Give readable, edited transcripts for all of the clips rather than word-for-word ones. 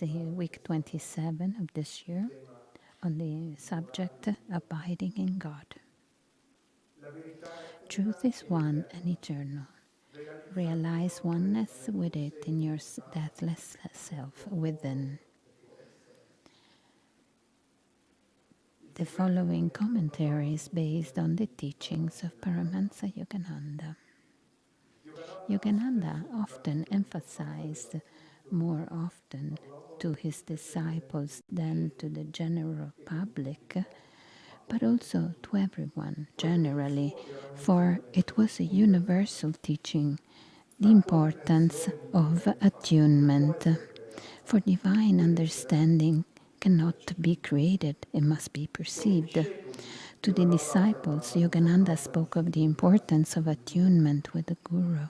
is week 27 of this year on the subject abiding in God. Truth is one and eternal. Realize oneness with it in your deathless self within. The following commentary is based on the teachings of Paramahansa Yogananda. Yogananda often emphasized more often to his disciples than to the general public, but also to everyone generally, for it was a universal teaching, the importance of attunement. For divine understanding cannot be created, it must be perceived. To the disciples, Yogananda spoke of the importance of attunement with the Guru.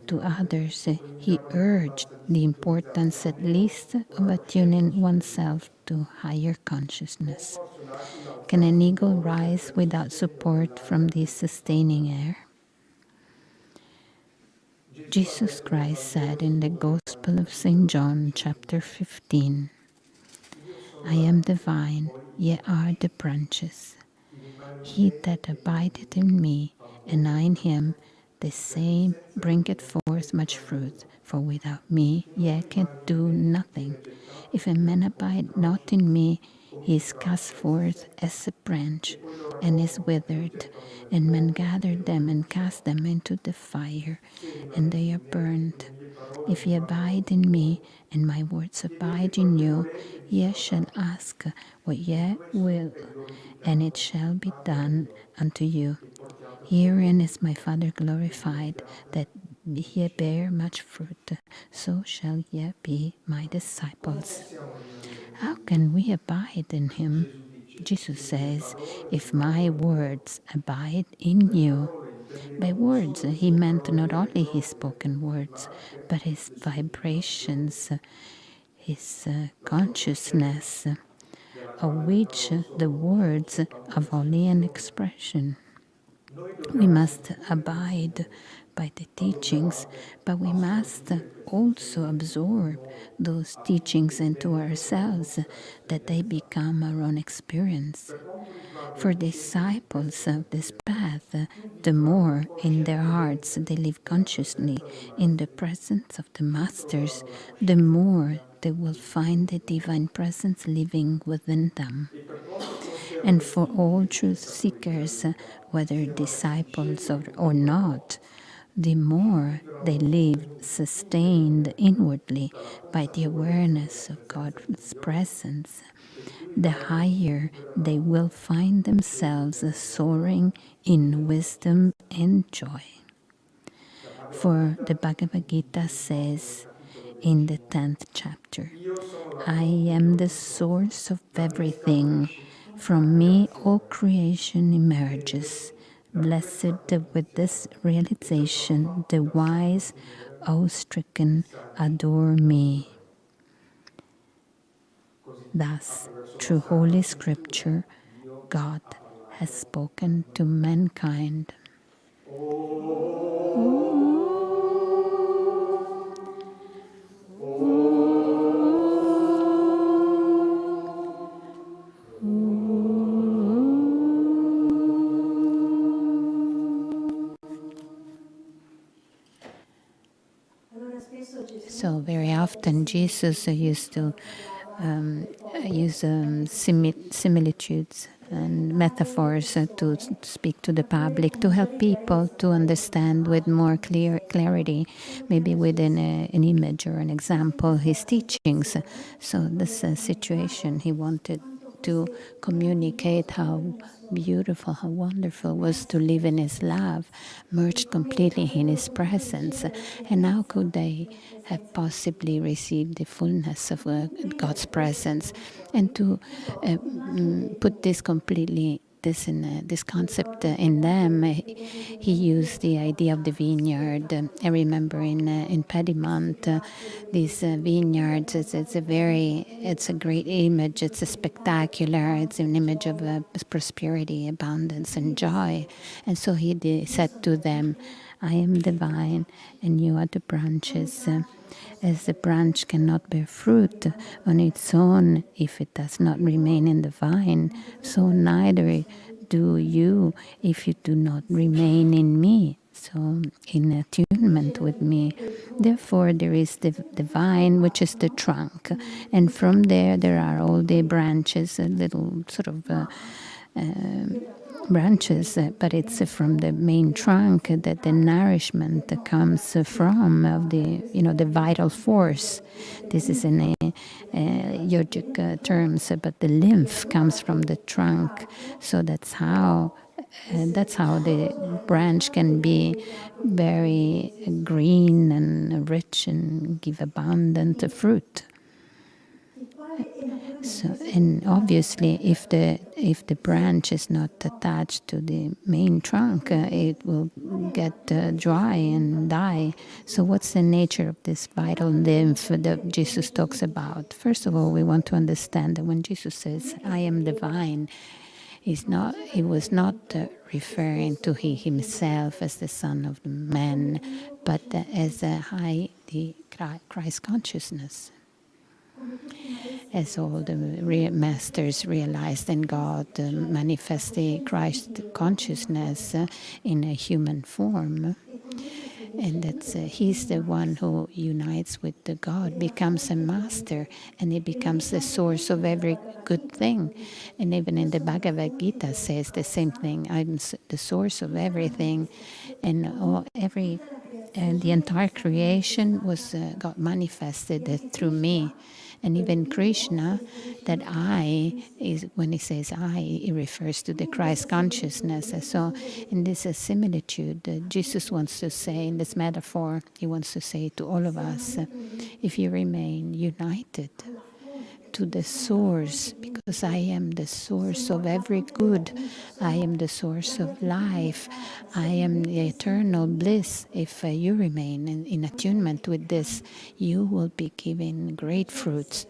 To others, he urged the importance at least of attuning oneself to higher consciousness. Can an eagle rise without support from the sustaining air? Jesus Christ said in the Gospel of St. John, chapter 15, I am the vine, ye are the branches. He that abideth in me, and I in him, the same bringeth forth much fruit. For without me ye can do nothing. If a man abide not in me, he is cast forth as a branch, and is withered, and men gather them and cast them into the fire, and they are burned. If ye abide in me, and my words abide in you, ye shall ask what ye will, and it shall be done unto you. Herein is my Father glorified, that ye bear much fruit, so shall ye be my disciples. How can we abide in him? Jesus says, if my words abide in you. By words, he meant not only his spoken words, but his vibrations, his consciousness, of which the words are only an expression. We must abide by the teachings, but we must also absorb those teachings into ourselves, that they become our own experience. For disciples of this path, the more in their hearts they live consciously in the presence of the Masters, the more they will find the divine presence living within them. And for all truth seekers, whether disciples or not, the more they live sustained inwardly by the awareness of God's presence, the higher they will find themselves soaring in wisdom and joy. For the Bhagavad Gita says in the 10th chapter, I am the source of everything. From me all creation emerges. Blessed with this realization, the wise, awe-stricken, adore me. Thus, through Holy Scripture, God has spoken to mankind. So very often Jesus used to use similitudes and metaphors to speak to the public, to help people to understand with more clarity, maybe within an image or an example, his teachings. So this situation he wanted to communicate how beautiful, how wonderful it was to live in his love, merged completely in his presence. And how could they have possibly received the fullness of God's presence? And to put this completely, this concept in them, he used the idea of the vineyard. I remember in Pedimont, these vineyards. It's a great image. It's a spectacular. It's an image of prosperity, abundance, and joy. And so he said to them, "I am the vine, and you are the branches." As the branch cannot bear fruit on its own if it does not remain in the vine, so neither do you if you do not remain in me. So, in attunement with me. Therefore, there is the vine, which is the trunk, and from there are all the branches, little sort of branches, but it's from the main trunk that the nourishment comes from, of the vital force. This is in a yogic terms, but the lymph comes from the trunk. So that's how the branch can be very green and rich and give abundant fruit. So, and obviously, if the branch is not attached to the main trunk, it will get dry and die. So, what's the nature of this vital lymph that Jesus talks about? First of all, we want to understand that when Jesus says, "I am the vine," he was not referring to he himself as the Son of Man, but as the Christ consciousness. As all the masters realized, and God manifests the Christ consciousness in a human form. And that's he's the one who unites with the God, becomes a master, and he becomes the source of every good thing. And even in the Bhagavad Gita says the same thing. I'm the source of everything, and the entire creation was got manifested through me. And even Krishna, that I is when he says I, he refers to the Christ consciousness. So in this similitude, Jesus wants to say, in this metaphor, he wants to say to all of us, if you remain united to the source, because I am the source of every good. I am the source of life. I am the eternal bliss. If you remain in attunement with this, you will be giving great fruits.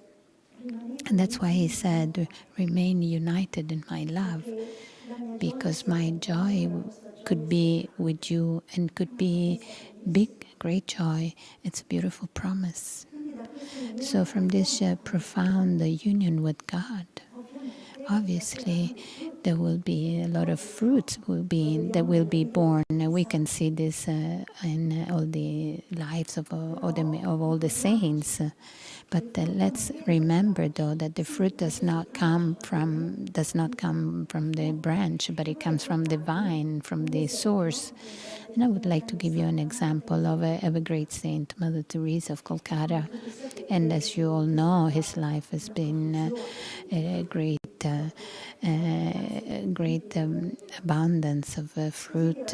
And that's why he said, remain united in my love, because my joy could be with you and could be big, great joy. It's a beautiful promise. So from this profound union with God, obviously there will be a lot of fruits that will be born. We can see this in all the lives of all the saints. But let's remember, though, that the fruit does not come from the branch, but it comes from the vine, from the source. And I would like to give you an example of a great saint, Mother Teresa of Calcutta. And as you all know, his life has been a great abundance of fruit,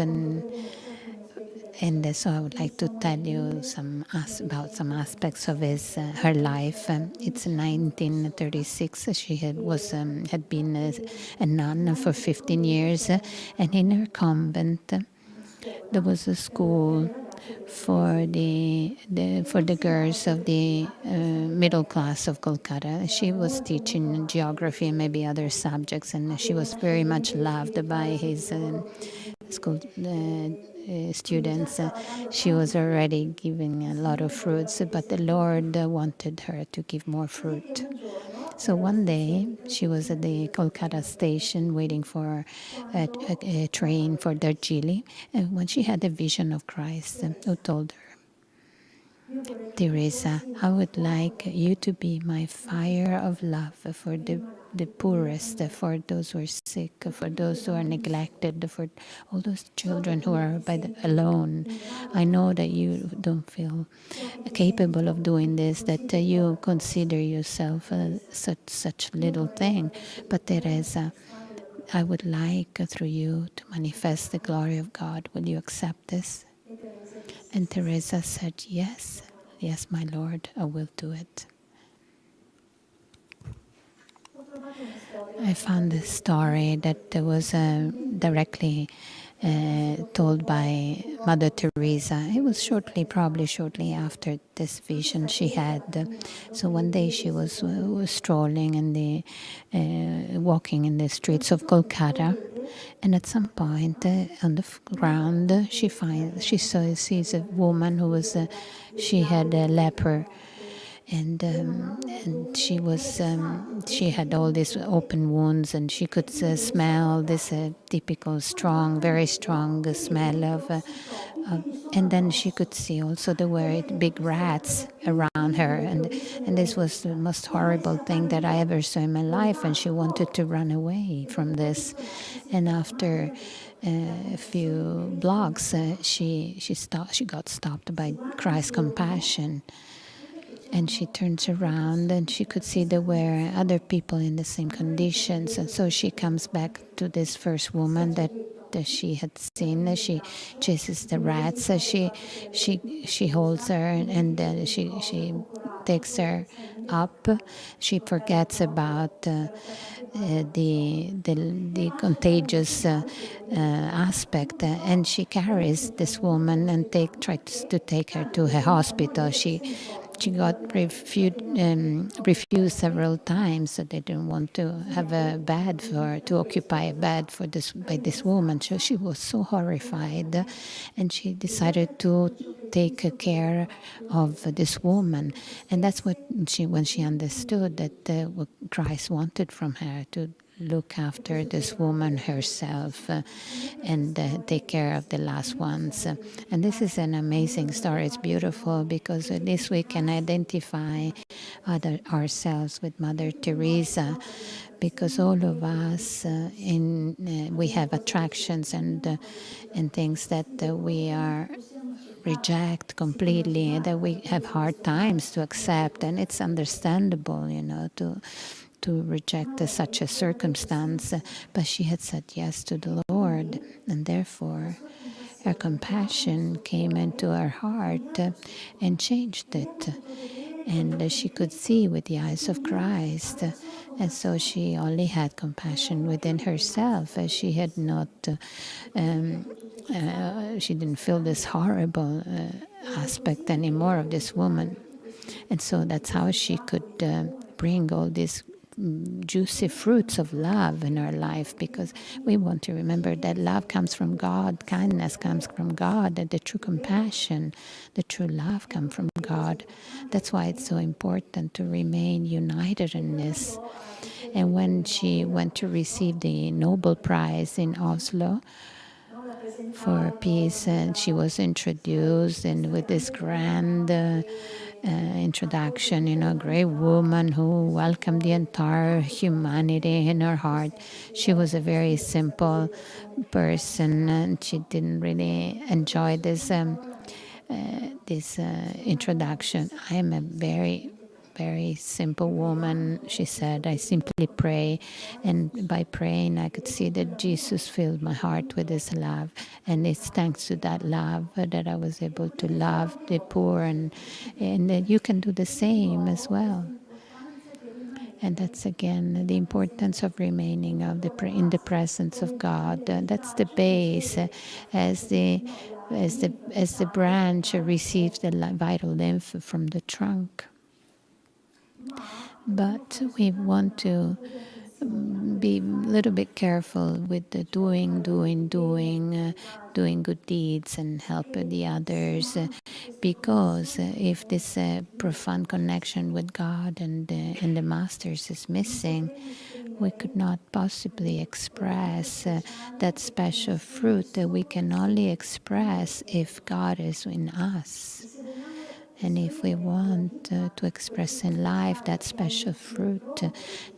and so I would like to tell you about some aspects of her life. It's 1936. She had been a nun for 15 years, and in her convent there was a school for the girls of the middle class of Kolkata. She was teaching geography and maybe other subjects, and she was very much loved by his school students. She was already giving a lot of fruits, but the Lord wanted her to give more fruit. So one day she was at the Kolkata station waiting for a train for Darjeeling, and when she had a vision of Christ who told her, Teresa, I would like you to be my fire of love for the poorest, for those who are sick, for those who are neglected, for all those children who are alone. I know that you don't feel capable of doing this, that you consider yourself such little thing. But Teresa, I would like through you to manifest the glory of God. Will you accept this? And Teresa said, yes. Yes, my Lord, I will do it. I found this story that was directly told by Mother Teresa. It was probably shortly after this vision she had. So one day she was strolling walking in the streets of Kolkata, And at some point, on the ground, sees a woman who was she had a leper, and she had all these open wounds, and she could smell this typical strong, very strong smell and then she could see also there were big rats around her, and this was the most horrible thing that I ever saw in my life, and she wanted to run away from this. And after a few blocks, she got stopped by Christ's compassion, and she turns around and she could see there were other people in the same conditions, and so she comes back to this first woman that she had seen. She chases the rats. She holds her, and then she takes her up. She forgets about the contagious aspect, and she carries this woman and tries to take her to her hospital. She got refused several times, so they didn't want to have a bed to occupy a bed for this by this woman. So she was so horrified, and she decided to take care of this woman, and that's when she understood that what Christ wanted from her, to look after this woman herself, and take care of the last ones. And this is an amazing story. It's beautiful because at least we can identify ourselves with Mother Teresa, because all of us we have attractions and things that we are reject completely, that we have hard times to accept, and it's understandable, to reject such a circumstance. But she had said yes to the Lord, and therefore her compassion came into her heart and changed it. And she could see with the eyes of Christ. And so she only had compassion within herself, as she had not, she didn't feel this horrible aspect anymore of this woman. And so that's how she could bring all these juicy fruits of love in our life, because we want to remember that love comes from God, kindness comes from God, and the true compassion, the true love come from God. That's why it's so important to remain united in this. And when she went to receive the Nobel Prize in Oslo for peace, and she was introduced, and with this grand introduction, a great woman who welcomed the entire humanity in her heart. She was a very simple person, and she didn't really enjoy this introduction. I am a very, very simple woman, she said. I simply pray, and by praying I could see that Jesus filled my heart with his love, and it's thanks to that love that I was able to love the poor, and that you can do the same as well. And that's again the importance of remaining in the presence of God. That's the base, as the branch receives the vital lymph from the trunk. But we want to be a little bit careful with the doing good deeds and help the others, because if this profound connection with God and the Masters is missing, we could not possibly express that special fruit that we can only express if God is in us. And if we want to express in life that special fruit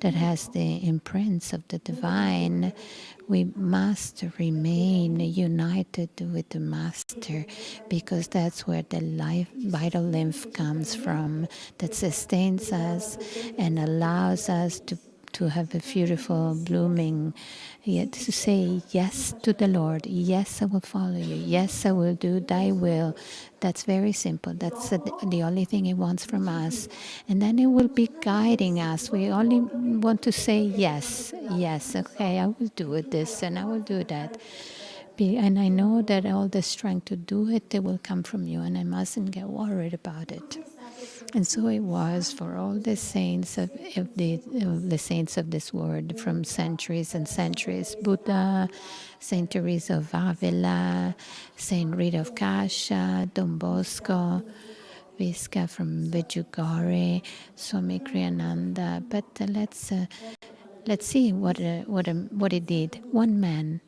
that has the imprints of the divine, we must remain united with the Master, because that's where the vital lymph comes from, that sustains us and allows us to have a beautiful blooming, yet to say yes to the Lord. Yes, I will follow you. Yes, I will do thy will. That's very simple. That's the only thing he wants from us. And then he will be guiding us. We only want to say yes. Yes, okay, I will do this and I will do that. And I know that all the strength to do it will come from you, and I mustn't get worried about it. And so it was for all the saints of the saints of this world from centuries and centuries. Buddha, Saint Teresa of Avila, Saint Rita of Kasha, Don Bosco, Visca from Vijayaguri, Swami Kriyananda. But let's see what he did. One man.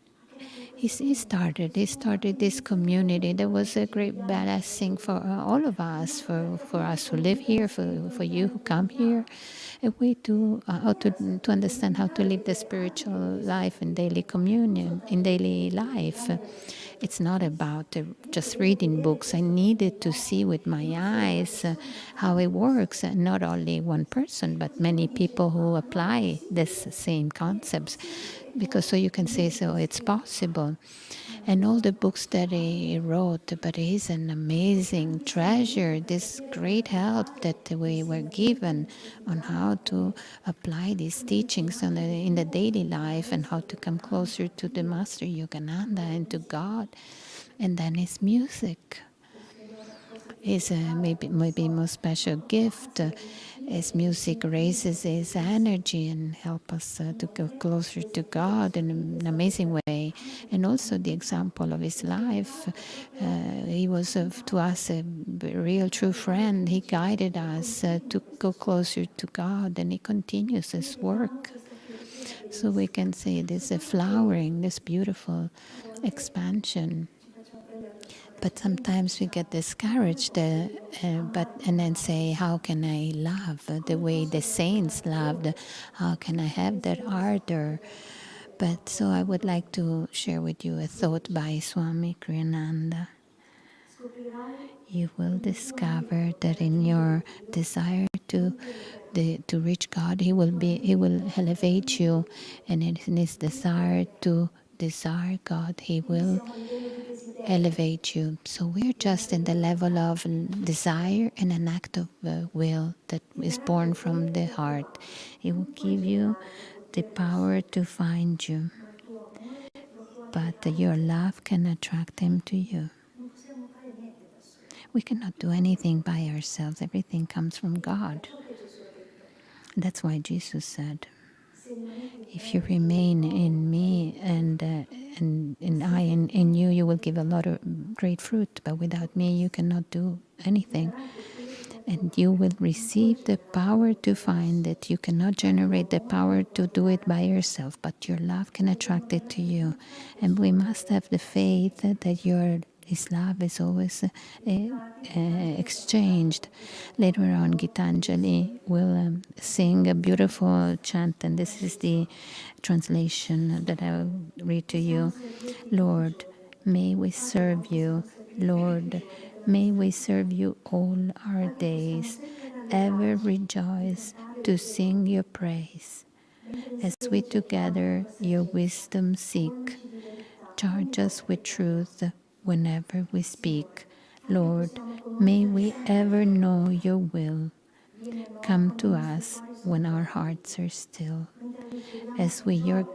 He started this community. That was a great blessing for all of us, for us who live here, for you who come here. A way to how to understand how to live the spiritual life in daily communion, in daily life. It's not about just reading books. I needed to see with my eyes how it works. Not only one person, but many people who apply this same concepts, because so you can say, so it's possible. And all the books that he wrote, but he's an amazing treasure, this great help that we were given on how to apply these teachings in the daily life, and how to come closer to the Master Yogananda and to God. And then his music is maybe most special gift. His music raises his energy and help us to go closer to God in an amazing way. And also the example of his life. He was to us a real true friend. He guided us to go closer to God, and he continues his work. So we can say this flowering, this beautiful expansion. But sometimes we get discouraged, and then say, how can I love the way the saints loved? How can I have that ardor? But so I would like to share with you a thought by Swami Kriyananda. You will discover that in your desire to reach God, He will elevate you, and in His desire to desire God, He will elevate you. So we're just in the level of desire and an act of will that is born from the heart. It will give you the power to find you, but your love can attract Him to you. We cannot do anything by ourselves. Everything comes from God. That's why Jesus said, if you remain in me and I in you, you will give a lot of great fruit. But without me, you cannot do anything. And you will receive the power to find it. You cannot generate the power to do it by yourself, but your love can attract it to you. And we must have the faith that His love is always exchanged. Later on, Gitanjali will sing a beautiful chant, and this is the translation that I will read to you. Lord, may we serve you. Lord, may we serve you all our days. Ever rejoice to sing your praise. As we together your wisdom seek, charge us with truth whenever we speak. Lord, may we ever know your will. Come to us when our hearts are still. As we your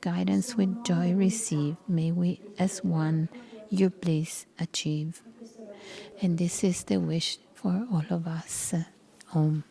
guidance with joy receive, may we as one your bliss achieve. And this is the wish for all of us. Om.